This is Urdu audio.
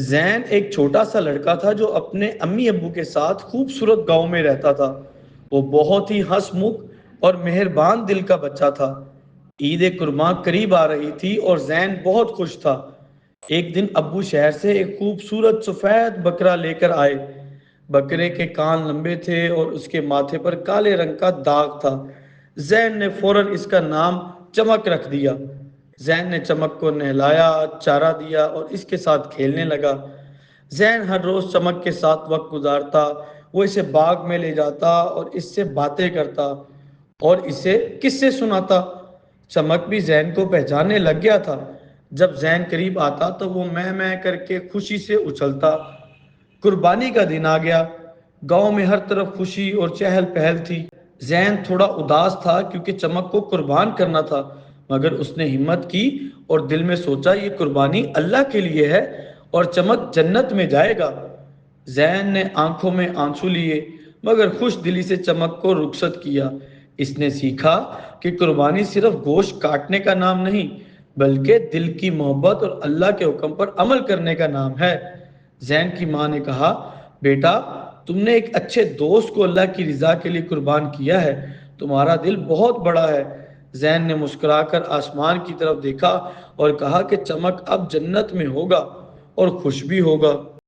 زین ایک چھوٹا سا لڑکا تھا جو اپنے امی ابو کے ساتھ خوبصورت گاؤں میں رہتا تھا۔ وہ بہت ہی ہنس مکھ اور مہربان دل کا بچہ تھا۔ عید قرباں قریب آ رہی تھی اور زین بہت خوش تھا۔ ایک دن ابو شہر سے ایک خوبصورت سفید بکرا لے کر آئے۔ بکرے کے کان لمبے تھے اور اس کے ماتھے پر کالے رنگ کا داغ تھا۔ زین نے فوراً اس کا نام چمک رکھ دیا۔ زین نے چمک کو نہلایا، چارہ دیا اور اس کے ساتھ کھیلنے لگا۔ زین ہر روز چمک کے ساتھ وقت گزارتا، وہ اسے باغ میں لے جاتا اور اس سے باتیں کرتا اور اسے قصے سناتا۔ چمک بھی زین کو پہچاننے لگ گیا تھا۔ جب زین قریب آتا تو وہ میں کر کے خوشی سے اچھلتا۔ قربانی کا دن آ گیا۔ گاؤں میں ہر طرف خوشی اور چہل پہل تھی۔ زین تھوڑا اداس تھا کیونکہ چمک کو قربان کرنا تھا، مگر اس نے ہمت کی اور دل میں سوچا یہ قربانی اللہ کے لیے ہے اور چمک جنت میں جائے گا۔ زین نے آنکھوں میں آنسو لیے مگر خوش دلی سے چمک کو رخصت کیا۔ اس نے سیکھا کہ قربانی صرف گوشت کاٹنے کا نام نہیں بلکہ دل کی محبت اور اللہ کے حکم پر عمل کرنے کا نام ہے۔ زین کی ماں نے کہا، بیٹا تم نے ایک اچھے دوست کو اللہ کی رضا کے لیے قربان کیا ہے، تمہارا دل بہت بڑا ہے۔ زین نے مسکرا کر آسمان کی طرف دیکھا اور کہا کہ چمک اب جنت میں ہوگا اور خوش بھی ہوگا۔